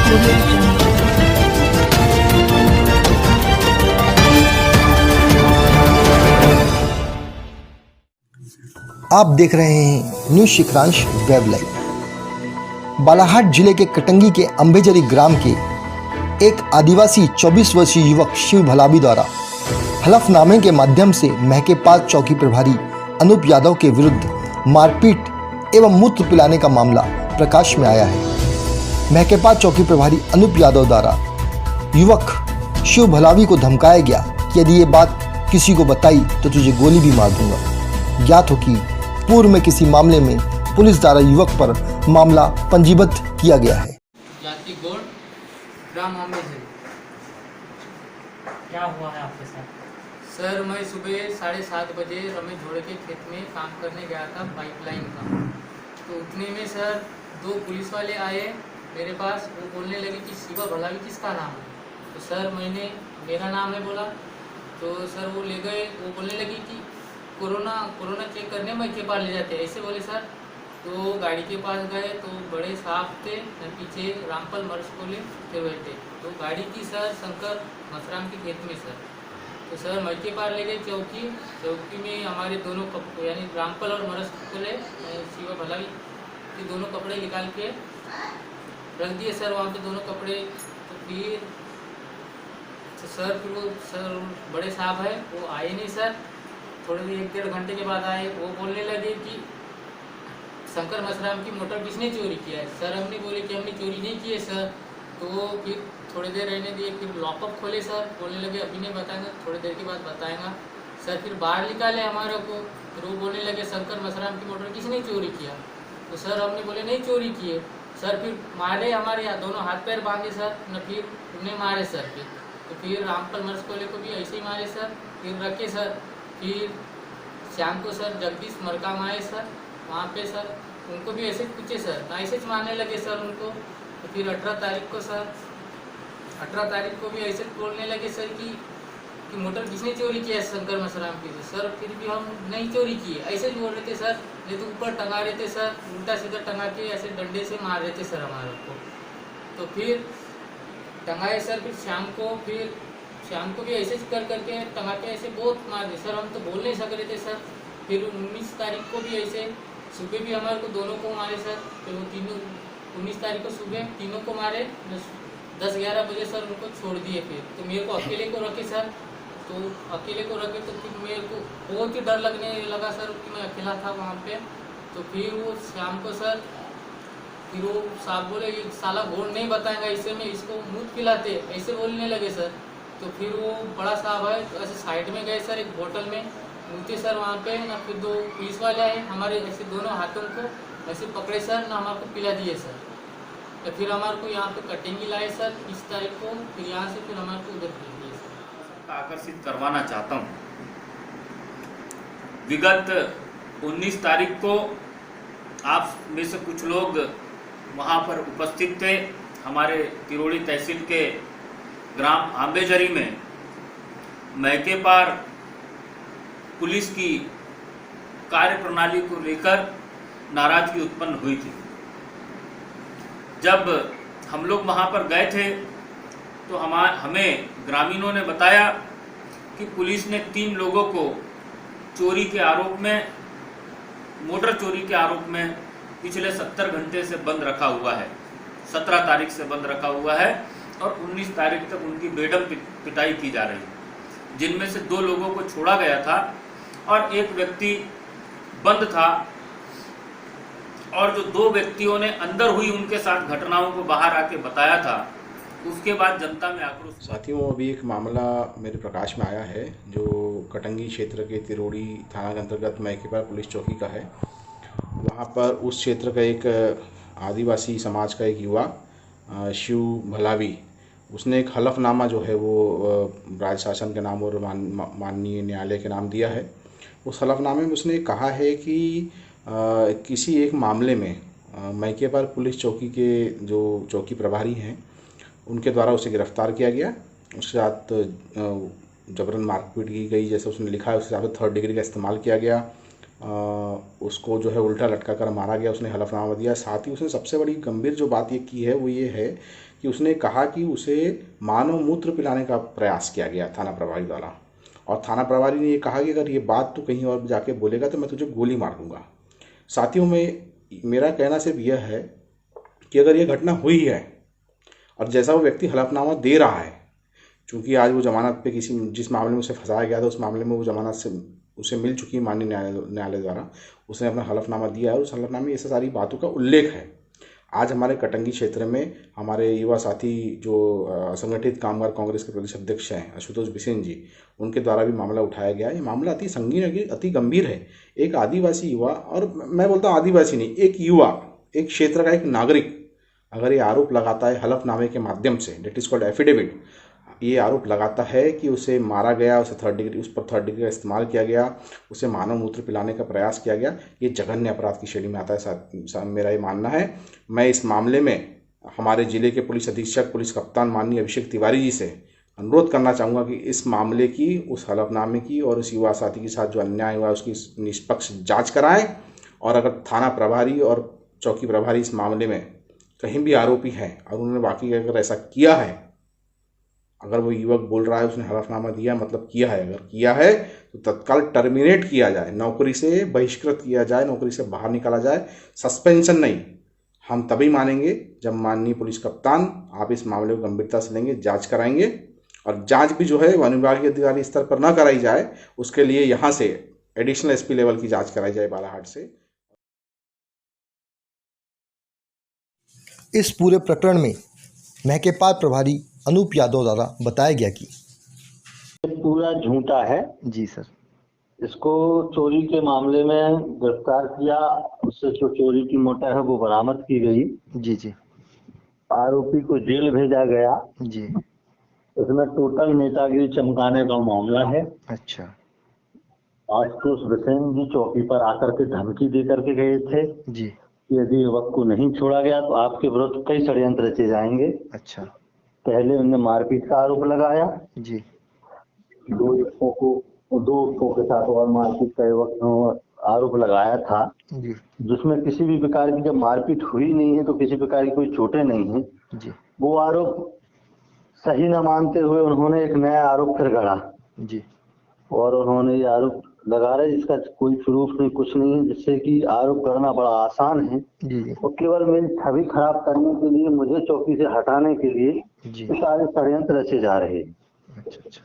आप देख रहे हैं न्यूज शिखरांश वेब लाइव। बालाघाट जिले के कटंगी के अंबेजरी ग्राम के एक आदिवासी 24 वर्षीय युवक शिव भलावी द्वारा हलफनामे के माध्यम से महकेपाल चौकी प्रभारी अनूप यादव के विरुद्ध मारपीट एवं मूत्र पिलाने का मामला प्रकाश में आया है। महकेपाल चौकी प्रभारी अनूप यादव द्वारा युवक शिव भलावी को धमकाया गया कि यदि ये बात किसी को बताई तो तुझे गोली भी मार दूंगा। ज्ञात हो कि पूर्व में किसी मामले में पुलिस द्वारा युवक पर मामला पंजीबद्ध किया गया है। जाति गौड़ ग्राम अंबेजरी। क्या हुआ है आपके साथ? सर मैं सुबह 7:30 बजे रमेश झोड़े के खेत में काम करने गया था पाइपलाइन का। तो उतने में सर 2 पुलिस वाले आए मेरे पास। वो बोलने लगे कि शिवा भलावी किसका नाम है। तो सर मैंने मेरा नाम है बोला। तो सर वो ले गए। वो बोलने लगी कि कोरोना चेक करने महकेपाल ले जाते ऐसे बोले सर। तो गाड़ी के पास गए तो बड़े साहब थे, पीछे रामपाल मर्स बोले थे बैठे। तो गाड़ी थी सर शंकर मसराम के खेत में सर। तो सर महकेपाल ले गए चौकी में हमारे दोनों कपड़े यानी रामपाल और मरस बोले शिवा भलावी के दोनों कपड़े निकाल के रख दिए सर वहाँ पे दोनों कपड़े। तो फिर वो सर बड़े साहब है वो आए नहीं सर। थोड़ी देर 1-1.5 घंटे के बाद आए। वो बोलने लगे कि शंकर मसराम की मोटर किसने चोरी किया है। सर हमने बोले कि हमने चोरी नहीं की है सर। तो फिर थोड़ी देर रहने दिए। फिर लॉकअप खोले सर। बोलने लगे अभी नहीं बताएंगे, थोड़ी देर के बाद बताएंगा सर। फिर बाहर निकाले हमारे को। फिर वो बोलने लगे शंकर मसराम की मोटर किसने चोरी किया। तो सर हमने बोले नहीं चोरी किए सर। फिर मारे हमारे यहाँ दोनों हाथ पैर बांधे सर न। फिर उन्हें मारे सर। फिर रामपाल मर्स कोले को भी ऐसे ही मारे सर। फिर रखे सर। फिर शाम को सर जगदीश मरकाम आए सर वहाँ पे सर। उनको भी ऐसे पूछे सर ना, ऐसे मारने लगे सर उनको। तो फिर 18 तारीख को भी ऐसे बोलने लगे सर कि मोटर किसने चोरी किया है शंकर मसराम की। सर फिर भी हम नहीं चोरी किए ऐसे ही बोल रहे थे सर। नहीं तो ऊपर टंगा रहे थे सर, उल्टा सीधा टंगा के ऐसे डंडे से मार रहे थे सर हमारे को। तो फिर टंगाए सर। फिर शाम को भी ऐसे कर करके टंगा के ऐसे बहुत मार दिए सर। हम तो बोल नहीं सक रहे थे सर। फिर 19 तारीख को भी ऐसे सुबह भी हमारे को दोनों को मारे सर। फिर वो 19 तारीख को सुबह तीनों को मारे। 10-11 बजे सर उनको छोड़ दिए। फिर तो मेरे को अकेले को रखे सर। तो अकेले को रखे तो फिर मेरे को बहुत ही डर लगने लगा सर कि मैं अकेला था वहाँ पे। तो फिर वो शाम को सर फिर वो साहब बोले कि साला घोड़ नहीं बताएंगा इसे में इसको मुँह पिलाते ऐसे बोलने लगे सर। तो फिर वो बड़ा साहब है तो ऐसे साइड में गए सर एक बोतल में मुँहते सर वहाँ पे ना। फिर 2 पुलिस वाले आए हमारे ऐसे दोनों हाथों को ऐसे पकड़े सर ना, हमारे को पिला दिए सर। तो फिर हमारे को यहाँ पे कटेंगी लाए सर 30 तारीख को। फिर यहाँ से फिर हमारे को उधर भेज दिए सर। आकर्षित करवाना चाहता हूँ। विगत 19 तारीख को आप में से कुछ लोग वहाँ पर उपस्थित थे। हमारे तिरोड़ी तहसील के ग्राम आंबेजरी में महकेपाल पुलिस की कार्यप्रणाली को लेकर नाराजगी उत्पन्न हुई थी। जब हम लोग वहाँ पर गए थे तो हमें ग्रामीणों ने बताया कि पुलिस ने 3 लोगों को चोरी के आरोप में, मोटर चोरी के आरोप में पिछले 70 घंटे से बंद रखा हुआ है। 17 तारीख से बंद रखा हुआ है और 19 तारीख तक उनकी बेदम पिटाई की जा रही है। जिनमें से 2 लोगों को छोड़ा गया था और एक व्यक्ति बंद था। और जो 2 व्यक्तियों ने अंदर हुई उनके साथ घटनाओं को बाहर आके बताया था, उसके बाद जनता में आक्रोश। साथियों, अभी एक मामला मेरे प्रकाश में आया है जो कटंगी क्षेत्र के तिरोड़ी थाना के अंतर्गत महकेपाल पुलिस चौकी का है। वहाँ पर उस क्षेत्र का एक आदिवासी समाज का एक युवा शिव भलावी, उसने एक हलफनामा जो है वो राज्य शासन के नाम और माननीय न्यायालय के नाम दिया है। उस हलफनामे में उसने कहा है कि किसी एक मामले में महकेपाल पुलिस चौकी के जो चौकी प्रभारी हैं उनके द्वारा उसे गिरफ्तार किया गया। उसके साथ जबरन मारपीट की गई, जैसे उसने लिखा है उस हिसाब से 3rd डिग्री का इस्तेमाल किया गया। उसको जो है उल्टा लटका कर मारा गया, उसने हलफनामा दिया। साथ ही उसने सबसे बड़ी गंभीर जो बात ये की है वो ये है कि उसने कहा कि उसे मानव मूत्र पिलाने का प्रयास किया गया थाना प्रभारी द्वारा, और थाना प्रभारी ने ये कहा कि अगर ये बात तू कहीं और जाके बोलेगा तो मैं तुझे गोली मार दूंगा। साथियों में मेरा कहना सिर्फ यह है कि अगर ये घटना हुई है और जैसा वो व्यक्ति हलफनामा दे रहा है, चूँकि आज वो जमानत पे जिस मामले में उसे फंसाया गया था उस मामले में वो जमानत से उसे मिल चुकी है माननीय न्यायालय द्वारा, उसने अपना हलफनामा दिया है। उस हलफनामे में ये सारी बातों का उल्लेख है। आज हमारे कटंगी क्षेत्र में हमारे युवा साथी जो असंगठित कामगार कांग्रेस के प्रदेश अध्यक्ष हैं आशुतोष बिसेन जी, उनके द्वारा भी मामला उठाया गया है। ये मामला अति संगीन, अति गंभीर है। एक आदिवासी युवा, और मैं बोलता हूँ आदिवासी नहीं, एक युवा, एक क्षेत्र का एक नागरिक अगर ये आरोप लगाता है हलफनामे के माध्यम से, डेट इज़ कॉल्ड एफिडेविट, ये आरोप लगाता है कि उसे मारा गया, उस पर थर्ड डिग्री का इस्तेमाल किया गया, उसे मानव मूत्र पिलाने का प्रयास किया गया, ये जघन्य अपराध की श्रेणी में आता है। मेरा ये मानना है। मैं इस मामले में हमारे ज़िले के पुलिस अधीक्षक, पुलिस कप्तान माननीय अभिषेक तिवारी जी से अनुरोध करना चाहूँगा कि इस मामले की, उस हलफनामे की और उस युवा साथी के साथ जो अन्याय हुआ उसकी निष्पक्ष जाँच कराएँ, और अगर थाना प्रभारी और चौकी प्रभारी इस मामले में कहीं भी आरोपी हैं और उन्होंने वाकई अगर ऐसा किया है, अगर वो युवक बोल रहा है उसने हलफनामा दिया मतलब किया है, अगर किया है तो तत्काल टर्मिनेट किया जाए, नौकरी से बहिष्कृत किया जाए, नौकरी से बाहर निकाला जाए। सस्पेंशन नहीं, हम तभी मानेंगे जब माननीय पुलिस कप्तान आप इस मामले को गंभीरता से लेंगे, जांच कराएंगे, और जांच भी जो है वन विभाग के अधिकारी स्तर पर ना कराई जाए, उसके लिए यहाँ से एडिशनल एसपी लेवल की जाँच कराई जाए बालाहाट से। इस पूरे प्रकरण में महकेपाल प्रभारी अनूप यादव द्वारा बताया गया कि पूरा झूठा है। जी सर, इसको चोरी के मामले में गिरफ्तार किया, उससे जो चोरी की मोटर है वो बरामद की गई। जी जी आरोपी को जेल भेजा गया। जी, इसमें टोटल नेतागिरी चमकाने का मामला है। अच्छा आशुतोष बिसेन जी चौकी पर आकर के धमकी दे करके गए थे जी, कि यदि युवक को नहीं छोड़ा गया तो आपके विरुद्ध कई षड्यंत्र रचे जाएंगे। अच्छा पहले उन्होंने मारपीट का आरोप लगाया, जी, दो युवकों के साथ और मारपीट का आरोप लगाया था, जी जिसमें किसी भी प्रकार की जब मारपीट हुई नहीं है तो किसी प्रकार की कोई चोटें नहीं है। जी वो आरोप सही न मानते हुए उन्होंने एक नया आरोप फिर गढ़ा जी, और उन्होंने ये आरोप लगा रहे जिसका कोई प्रूफ नहीं, कुछ नहीं है, जिससे कि आरोप करना बड़ा आसान है। जी जी और केवल मेरी छवि खराब करने के लिए, मुझे चौकी से हटाने के लिए जी, सारे षड्यंत्र रचे जा रहे हैं। अच्छा अच्छा,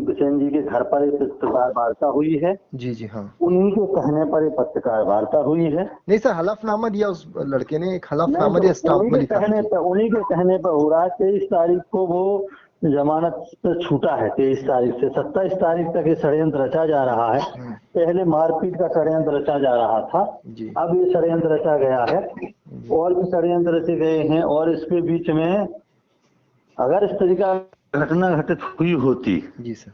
बिसेन जी के घर पर एक पत्रकार वार्ता हुई है। जी जी, हाँ उन्हीं के कहने पर एक पत्रकार वार्ता हुई है। नहीं सर, हलफनामा दिया उस लड़के ने, एक हलफनामा नहीं, दिया, तो स्टाम्प में लिखा। उन्हीं के कहने पर हो रहा है। 23 तारीख को वो जमानत पे छूटा है। 23 तारीख से 27 तारीख तक ये षड्यंत्र रचा जा रहा है। पहले मारपीट का षड्यंत्र रचा जा रहा था, जी अब ये षड्यंत्र रचा गया है। और भी षड्यंत्र रचे गए हैं, और इसके बीच में अगर इस तरीका घटना घटित हुई होती जी सर,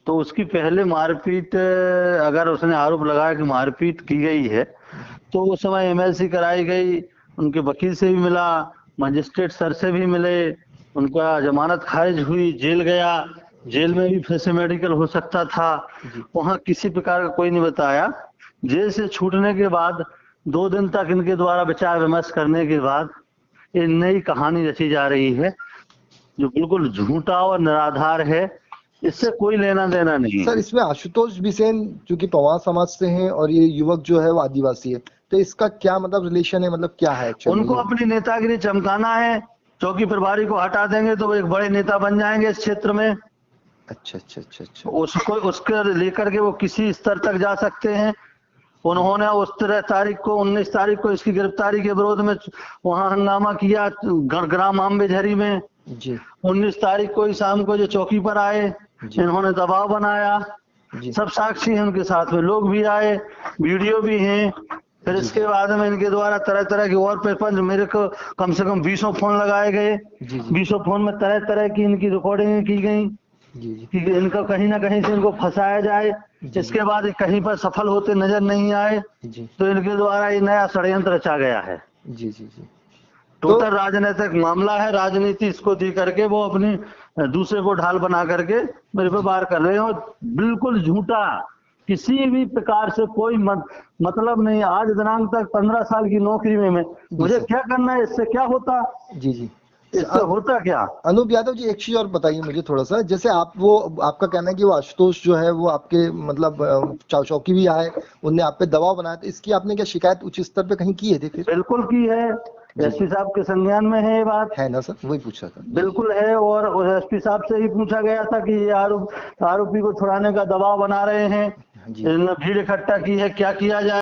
तो उसकी पहले मारपीट, अगर उसने आरोप लगाया कि मारपीट की गई है, तो उस समय एमएलसी कराई गई, उनके वकील से भी मिला, मजिस्ट्रेट सर से भी मिले, उनका जमानत खारिज हुई, जेल गया, जेल में भी फिर से मेडिकल हो सकता था। वहाँ किसी प्रकार का कोई नहीं बताया। जेल से छूटने के बाद 2 दिन तक इनके द्वारा विचार विमर्श करने के बाद ये नई कहानी रची जा रही है, जो बिल्कुल झूठा और निराधार है। इससे कोई लेना देना नहीं सर। इसमें आशुतोष बिसेन जो कि पवार समाज से हैं और ये युवक जो है वो आदिवासी है, तो इसका क्या मतलब रिलेशन है, मतलब क्या है actually? उनको अपनी नेतागिरी चमकाना है। चौकी प्रभारी को हटा देंगे तो वो एक बड़े नेता बन जाएंगे इस क्षेत्र में। अच्छा अच्छा अच्छा अच्छा, उसको उसके लेकर के वो किसी स्तर तक जा सकते हैं। उन्होंने उस 19 तारीख को इसकी गिरफ्तारी के विरोध में वहां हंगामा किया ग्राम आम्बेझरी में। जी 19 तारीख को ही शाम को जो चौकी पर आए, इन्होंने दबाव बनाया। जी, सब साक्षी हैं, उनके साथ में लोग भी आए, वीडियो भी हैं। फिर इसके बाद में इनके द्वारा तरह तरह के और प्रपंच, मेरे को कम से कम 20 फोन लगाए गए। 20 फोन में तरह तरह की इनकी रिकॉर्डिंग की गई जी जी, कि इनको कहीं ना कहीं से इनको फंसाया जाए। इसके बाद कहीं पर सफल होते नजर नहीं आए, जी तो इनके द्वारा ये नया षड्यंत्र रचा गया है। जी जी जी, टोटल राजनीतिक मामला है। राजनीति इसको दी करके वो अपनी दूसरे को ढाल बना करके मेरे पे वार कर रहे हैं, और बिल्कुल झूठा किसी भी प्रकार से कोई मतलब नहीं। आज दिनांक तक 15 साल की नौकरी में मैं मुझे सर। क्या करना है, इससे क्या होता, जी जी। इससे होता क्या? अनूप यादव जी, एक चीज और बताइए मुझे थोड़ा सा, जैसे आप वो आपका कहना है कि वो आशुतोष जो है वो आपके मतलब चौकी भी आए, उनने आप पे दबाव बनाया, तो इसकी आपने क्या शिकायत उच्च स्तर पे कहीं की है? फिर बिल्कुल की है, जी। एसपी साहब के संज्ञान में है ये बात। है ना सर, वही पूछा था। बिल्कुल है, और एसपी साहब से ही पूछा गया था कि ये आरोपी को छुड़ाने का दबाव बना रहे हैं, जी। इन्होंने भीड़ इकट्ठा की है, क्या किया जाए।